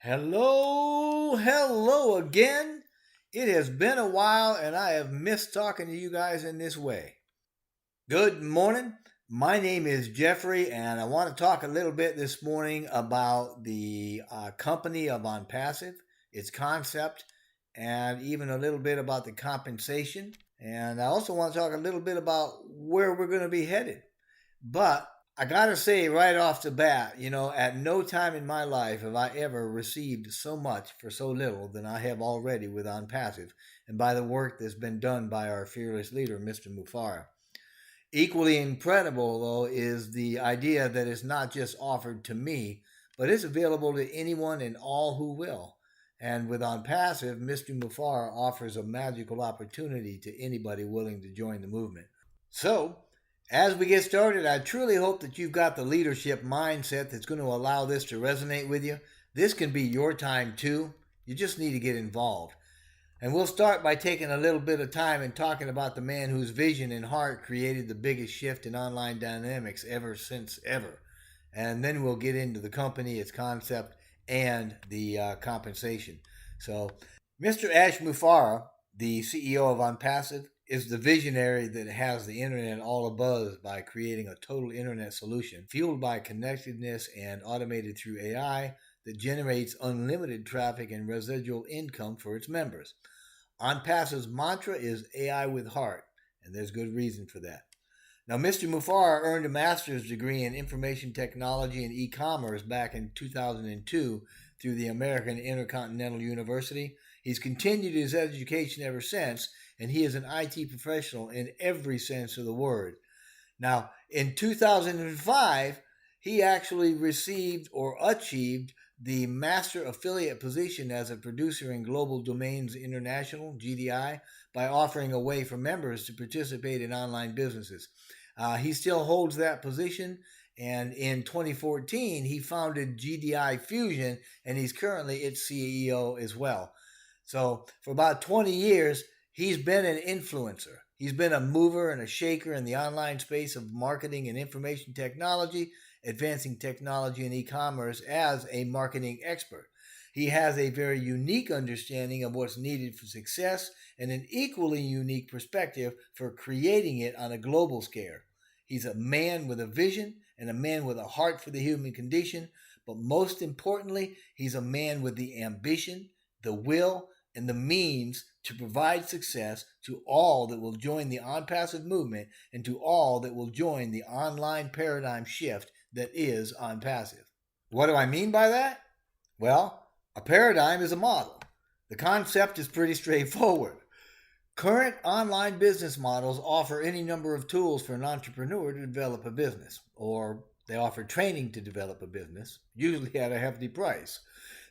Hello again. It has been a while and I have missed talking to you guys in this way. Good morning. My name is Jeffrey and I want to talk a little bit this morning about the company of ONPASSIVE, its concept, and even a little bit about the compensation. And I also want to talk a little bit about where we're going to be headed. But I gotta say right off the bat, at no time in my life have I ever received so much for so little than I have already with OnPassive, and by the work that's been done by our fearless leader, Mr. Mufara. Equally incredible, though, is the idea that it's not just offered to me, but it's available to anyone and all who will. And with OnPassive, Mr. Mufara offers a magical opportunity to anybody willing to join the movement. So, as we get started, I truly hope that you've got the leadership mindset that's going to allow this to resonate with you. This can be your time too. You just need to get involved. And we'll start by taking a little bit of time and talking about the man whose vision and heart created the biggest shift in online dynamics ever since ever. And then we'll get into the company, its concept, and the compensation. So, Mr. Ash Mufara, the CEO of OnPassive, is the visionary that has the internet all abuzz by creating a total internet solution fueled by connectedness and automated through AI that generates unlimited traffic and residual income for its members. OnPassive's mantra is AI with heart, and there's good reason for that. Now, Mr. Mufara earned a master's degree in information technology and e-commerce back in 2002 through the American Intercontinental University. He's continued his education ever since, and he is an IT professional in every sense of the word. Now, in 2005, he actually received or achieved the master affiliate position as a producer in Global Domains International, GDI, by offering a way for members to participate in online businesses. He still holds that position, and in 2014, he founded GDI Fusion, and he's currently its CEO as well. So for about 20 years, he's been an influencer. He's been a mover and a shaker in the online space of marketing and information technology, advancing technology and e-commerce as a marketing expert. He has a very unique understanding of what's needed for success and an equally unique perspective for creating it on a global scale. He's a man with a vision and a man with a heart for the human condition, but most importantly, he's a man with the ambition, the will, and the means to provide success to all that will join the OnPassive movement and to all that will join the online paradigm shift that is OnPassive. What do I mean by that? Well, a paradigm is a model. The concept is pretty straightforward. Current online business models offer any number of tools for an entrepreneur to develop a business, or they offer training to develop a business, usually at a hefty price.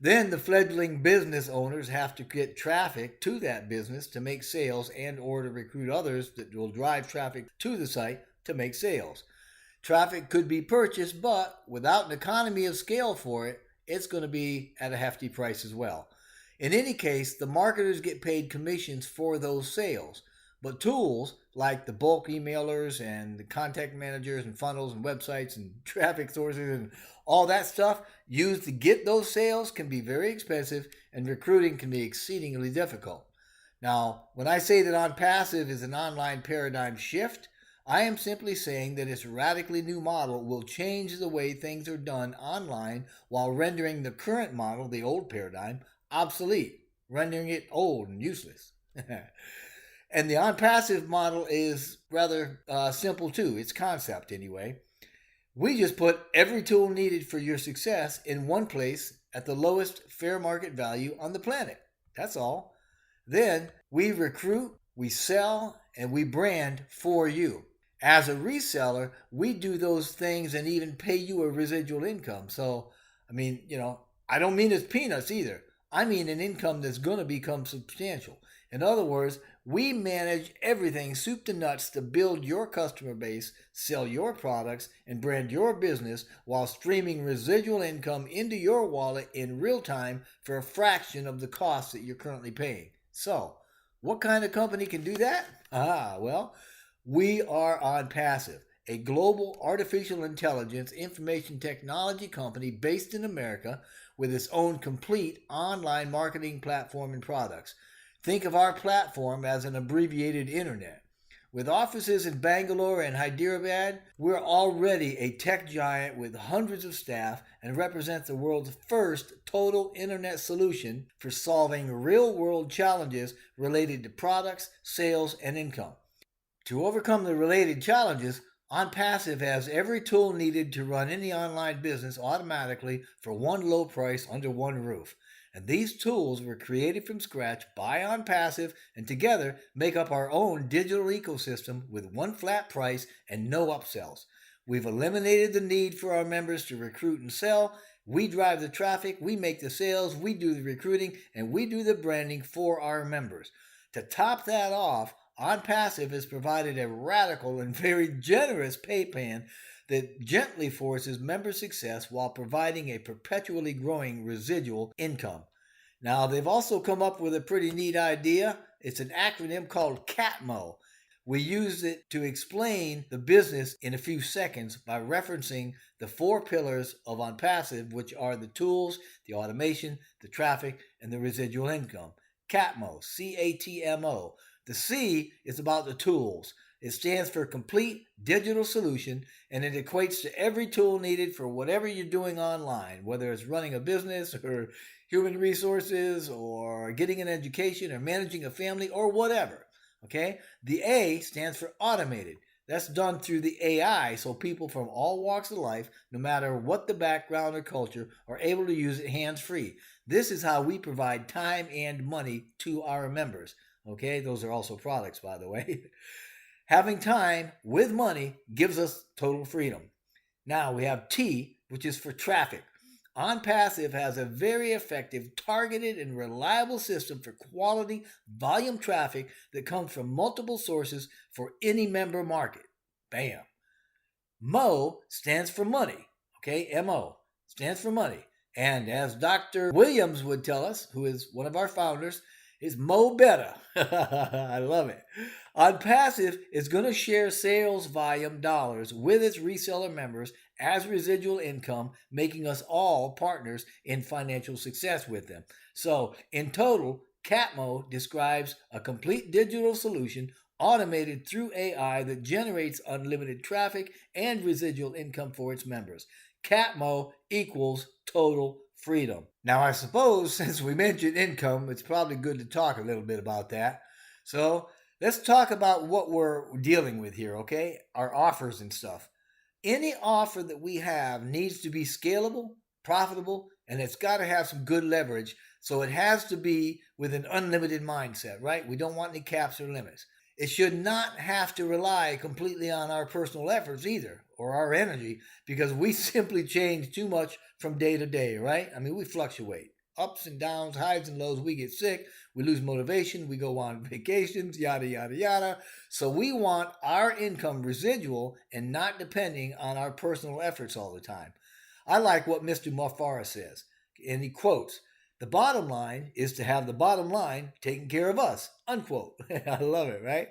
Then the fledgling business owners have to get traffic to that business to make sales and or to recruit others that will drive traffic to the site to make sales. Traffic could be purchased, but without an economy of scale for it, it's going to be at a hefty price as well. In any case, the marketers get paid commissions for those sales, but tools like the bulk emailers and the contact managers and funnels and websites and traffic sources and all that stuff used to get those sales can be very expensive, and recruiting can be exceedingly difficult. Now, when I say that OnPassive is an online paradigm shift, I am simply saying that its radically new model will change the way things are done online while rendering the current model, the old paradigm, obsolete, rendering it old and useless. And the OnPassive model is rather simple too, its concept anyway. We just put every tool needed for your success in one place at the lowest fair market value on the planet. That's all. Then we recruit, we sell, and we brand for you. As a reseller, we do those things and even pay you a residual income. So, I don't mean it's peanuts either. I mean an income that's going to become substantial. In other words, we manage everything soup to nuts to build your customer base, sell your products, and brand your business while streaming residual income into your wallet in real time for a fraction of the cost that you're currently paying. So, what kind of company can do that? We are OnPassive, a global artificial intelligence information technology company based in America with its own complete online marketing platform and products. Think of our platform as an abbreviated internet. With offices in Bangalore and Hyderabad, we're already a tech giant with hundreds of staff and represent the world's first total internet solution for solving real-world challenges related to products, sales, and income. To overcome the related challenges, OnPassive has every tool needed to run any online business automatically for one low price under one roof. And these tools were created from scratch by OnPassive and together make up our own digital ecosystem with one flat price and no upsells. We've eliminated the need for our members to recruit and sell. We drive the traffic, we make the sales, we do the recruiting, and we do the branding for our members. To top that off, OnPassive has provided a radical and very generous pay plan that gently forces member success while providing a perpetually growing residual income. Now, they've also come up with a pretty neat idea. It's an acronym called CATMO. We use it to explain the business in a few seconds by referencing the 4 pillars of OnPassive, which are the tools, the automation, the traffic, and the residual income. CATMO, C-A-T-M-O. The C is about the tools. It stands for Complete Digital Solution, and it equates to every tool needed for whatever you're doing online, whether it's running a business or human resources or getting an education or managing a family or whatever. Okay? The A stands for Automated. That's done through the AI, so people from all walks of life, no matter what the background or culture, are able to use it hands-free. This is how we provide time and money to our members. Okay? Those are also products, by the way. Having time with money gives us total freedom. Now we have T, which is for traffic. OnPassive has a very effective, targeted, and reliable system for quality volume traffic that comes from multiple sources for any member market. Bam. MO stands for money. Okay, M-O stands for money. And as Dr. Williams would tell us, who is one of our founders, is Mo better. I love it. OnPassive is going to share sales volume dollars with its reseller members as residual income, making us all partners in financial success with them. So, in total, CATMO describes a complete digital solution automated through AI that generates unlimited traffic and residual income for its members. CATMO equals total freedom. Now, I suppose since we mentioned income, it's probably good to talk a little bit about that. So let's talk about what we're dealing with here, okay? Our offers and stuff. Any offer that we have needs to be scalable, profitable, and it's got to have some good leverage. So it has to be with an unlimited mindset, right? We don't want any caps or limits. It should not have to rely completely on our personal efforts either, or our energy, because we simply change too much from day to day, right? I mean, we fluctuate. Ups and downs, highs and lows, we get sick, we lose motivation, we go on vacations, yada, yada, yada. So we want our income residual and not depending on our personal efforts all the time. I like what Mr. Muffara says, and he quotes, "The bottom line is to have the bottom line taking care of us," unquote. I love it, right?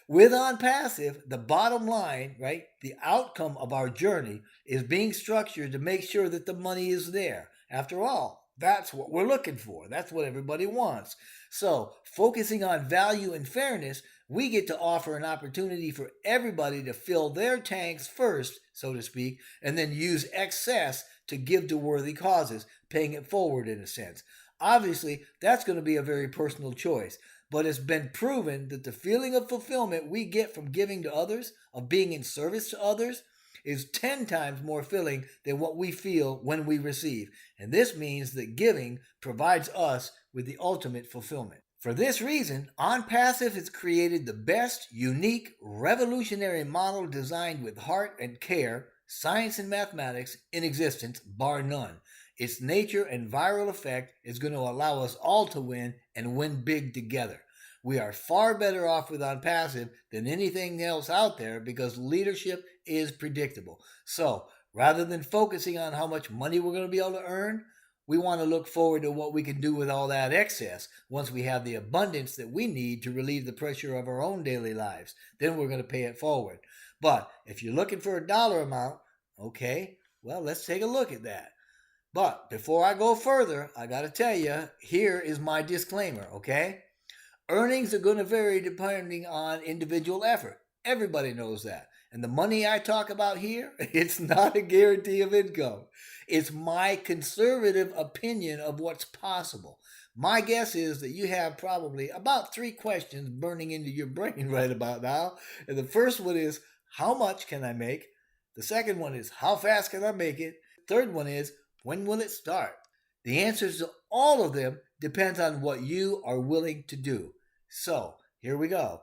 With OnPassive, the bottom line, right, the outcome of our journey is being structured to make sure that the money is there. After all, that's what we're looking for. That's what everybody wants. So, focusing on value and fairness, we get to offer an opportunity for everybody to fill their tanks first, so to speak, and then use excess to give to worthy causes, paying it forward in a sense. Obviously, that's going to be a very personal choice, but it's been proven that the feeling of fulfillment we get from giving to others, of being in service to others, is 10 times more filling than what we feel when we receive. And this means that giving provides us with the ultimate fulfillment. For this reason, OnPassive has created the best, unique, revolutionary model designed with heart and care, science and mathematics in existence, bar none. Its nature and viral effect is going to allow us all to win and win big together. We are far better off with OnPassive than anything else out there because leadership is predictable. So, rather than focusing on how much money we're going to be able to earn, we want to look forward to what we can do with all that excess once we have the abundance that we need to relieve the pressure of our own daily lives. Then we're going to pay it forward. But if you're looking for a dollar amount, okay, well, let's take a look at that. But before I go further, I got to tell you, here is my disclaimer, okay? Earnings are going to vary depending on individual effort. Everybody knows that. And the money I talk about here, it's not a guarantee of income. It's my conservative opinion of what's possible. My guess is that you have probably about 3 questions burning into your brain right about now. And the first one is, how much can I make? The second one is, how fast can I make it? Third one is, when will it start? The answers to all of them depends on what you are willing to do. So, here we go.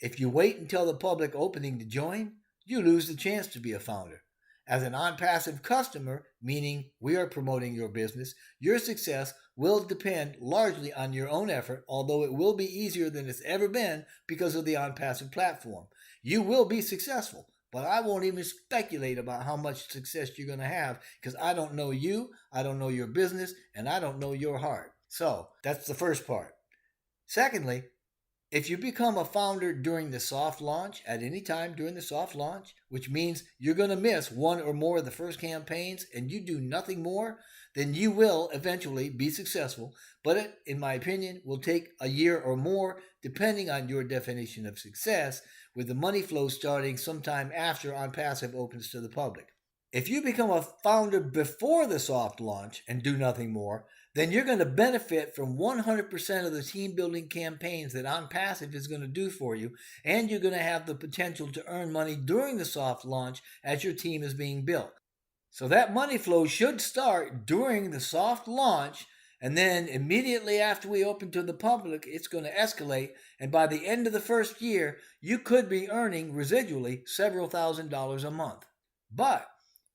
If you wait until the public opening to join, you lose the chance to be a founder. As an ONPASSIVE customer, meaning we are promoting your business, your success will depend largely on your own effort, although it will be easier than it's ever been because of the ONPASSIVE platform. You will be successful, but I won't even speculate about how much success you're going to have because I don't know you, I don't know your business, and I don't know your heart. So, that's the first part. Secondly, if you become a founder during the soft launch, at any time during the soft launch, which means you're going to miss one or more of the first campaigns and you do nothing more, then you will eventually be successful. But it, in my opinion, will take a year or more, depending on your definition of success, with the money flow starting sometime after ONPASSIVE opens to the public. If you become a founder before the soft launch and do nothing more, then you're going to benefit from 100% of the team building campaigns that ONPASSIVE is going to do for you, and you're going to have the potential to earn money during the soft launch as your team is being built. So that money flow should start during the soft launch, and then immediately after we open to the public, it's going to escalate, and by the end of the first year, you could be earning residually several $1,000s a month. But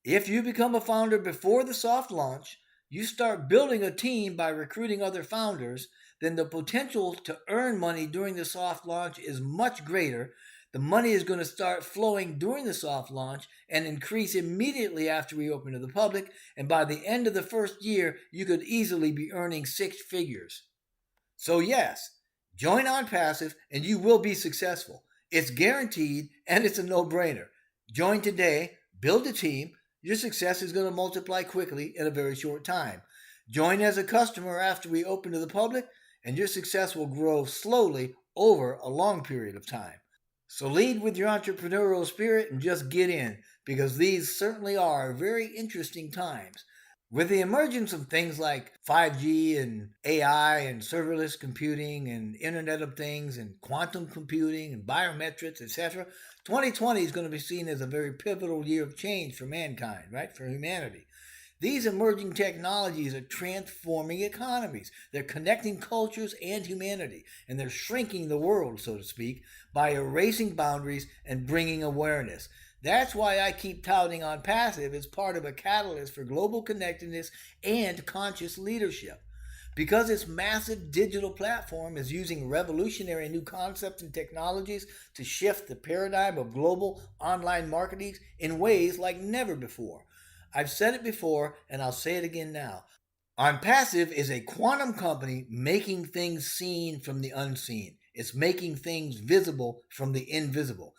if you become a founder before the soft launch, you start building a team by recruiting other founders, then the potential to earn money during the soft launch is much greater. The money is going to start flowing during the soft launch and increase immediately after we open to the public, and by the end of the first year, you could easily be earning 6 figures. So yes, join ONPASSIVE and you will be successful. It's guaranteed and it's a no-brainer. Join today, build a team. Your success is going to multiply quickly in a very short time. Join as a customer after we open to the public, and your success will grow slowly over a long period of time. So lead with your entrepreneurial spirit and just get in, because these certainly are very interesting times. With the emergence of things like 5G and AI and serverless computing and Internet of Things and quantum computing and biometrics, etc., 2020 is going to be seen as a very pivotal year of change for mankind, right? For humanity. These emerging technologies are transforming economies. They're connecting cultures and humanity, and they're shrinking the world, so to speak, by erasing boundaries and bringing awareness. That's why I keep touting ONPASSIVE as part of a catalyst for global connectedness and conscious leadership. Because its massive digital platform is using revolutionary new concepts and technologies to shift the paradigm of global online marketing in ways like never before. I've said it before, and I'll say it again now. ONPASSIVE is a quantum company making things seen from the unseen. It's making things visible from the invisible.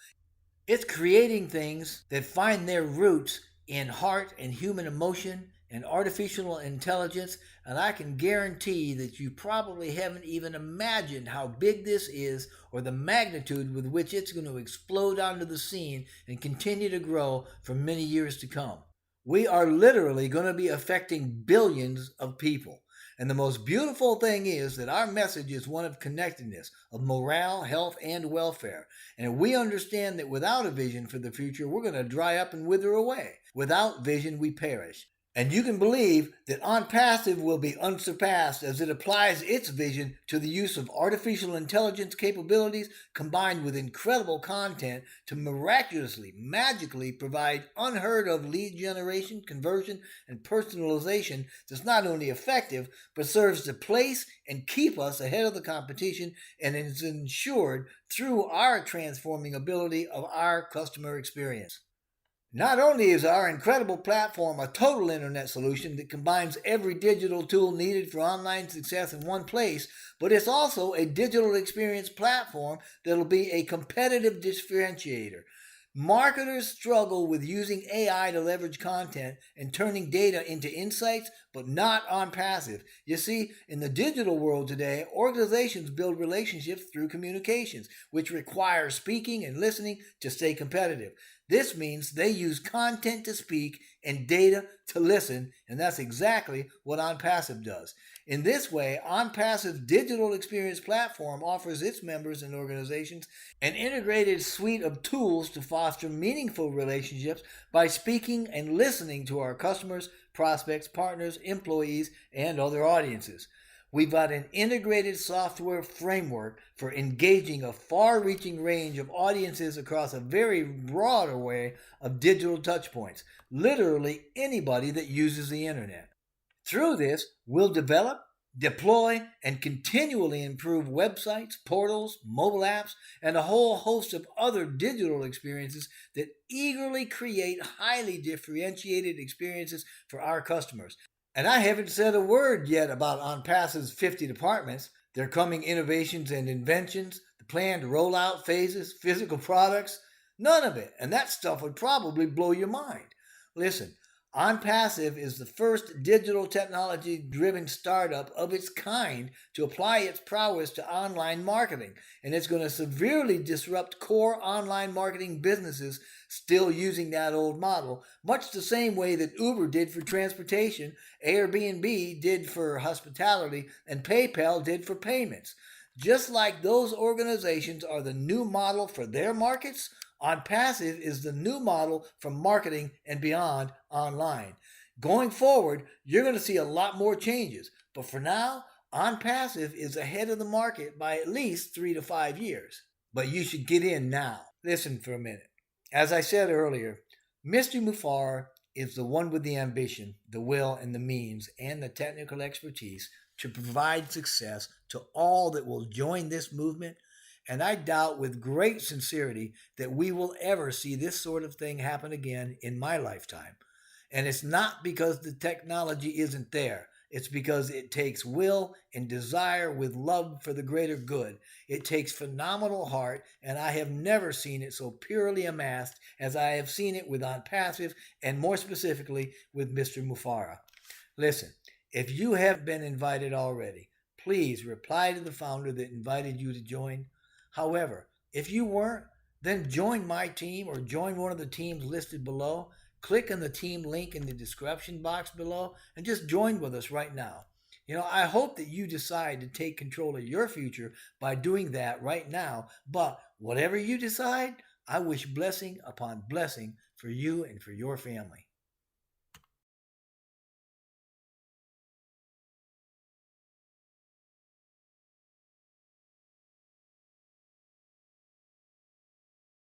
It's creating things that find their roots in heart and human emotion and artificial intelligence, and I can guarantee that you probably haven't even imagined how big this is or the magnitude with which it's going to explode onto the scene and continue to grow for many years to come. We are literally going to be affecting billions of people. And the most beautiful thing is that our message is one of connectedness, of morale, health, and welfare. And we understand that without a vision for the future, we're going to dry up and wither away. Without vision, we perish. And you can believe that ONPASSIVE will be unsurpassed as it applies its vision to the use of artificial intelligence capabilities combined with incredible content to miraculously, magically provide unheard of lead generation, conversion, and personalization that's not only effective, but serves to place and keep us ahead of the competition and is ensured through our transforming ability of our customer experience. Not only is our incredible platform a total internet solution that combines every digital tool needed for online success in one place, but it's also a digital experience platform that'll be a competitive differentiator. Marketers struggle with using AI to leverage content and turning data into insights, but not ONPASSIVE. You see, in the digital world today, organizations build relationships through communications, which require speaking and listening to stay competitive. This means they use content to speak and data to listen, and that's exactly what ONPASSIVE does. In this way, ONPASSIVE digital experience platform offers its members and organizations an integrated suite of tools to foster meaningful relationships by speaking and listening to our customers, prospects, partners, employees, and other audiences. We've got an integrated software framework for engaging a far-reaching range of audiences across a very broad array of digital touchpoints, literally anybody that uses the internet. Through this, we'll develop, deploy, and continually improve websites, portals, mobile apps, and a whole host of other digital experiences that eagerly create highly differentiated experiences for our customers. And I haven't said a word yet about ONPASSIVE's 50 departments, their coming innovations and inventions, the planned rollout phases, physical products, none of it. And that stuff would probably blow your mind. Listen, ONPASSIVE is the first digital technology driven startup of its kind to apply its prowess to online marketing, and it's going to severely disrupt core online marketing businesses still using that old model, much the same way that Uber did for transportation, Airbnb did for hospitality, and PayPal did for payments. Just like those organizations are the new model for their markets, ONPASSIVE is the new model for marketing and beyond online. Going forward, you're going to see a lot more changes, but for now, ONPASSIVE is ahead of the market by at least 3 to 5 years. But you should get in now. Listen for a minute. As I said earlier, Mr. Mufar is the one with the ambition, the will, and the means, and the technical expertise to provide success to all that will join this movement, and I doubt with great sincerity that we will ever see this sort of thing happen again in my lifetime. And it's not because the technology isn't there. It's because it takes will and desire with love for the greater good. It takes phenomenal heart, and I have never seen it so purely amassed as I have seen it with ONPASSIVE, and more specifically with Mr. Mufara. Listen, if you have been invited already, please reply to the founder that invited you to join. However, if you weren't, then join my team or join one of the teams listed below. Click on the team link in the description box below and just join with us right now. I hope that you decide to take control of your future by doing that right now. But whatever you decide, I wish blessing upon blessing for you and for your family.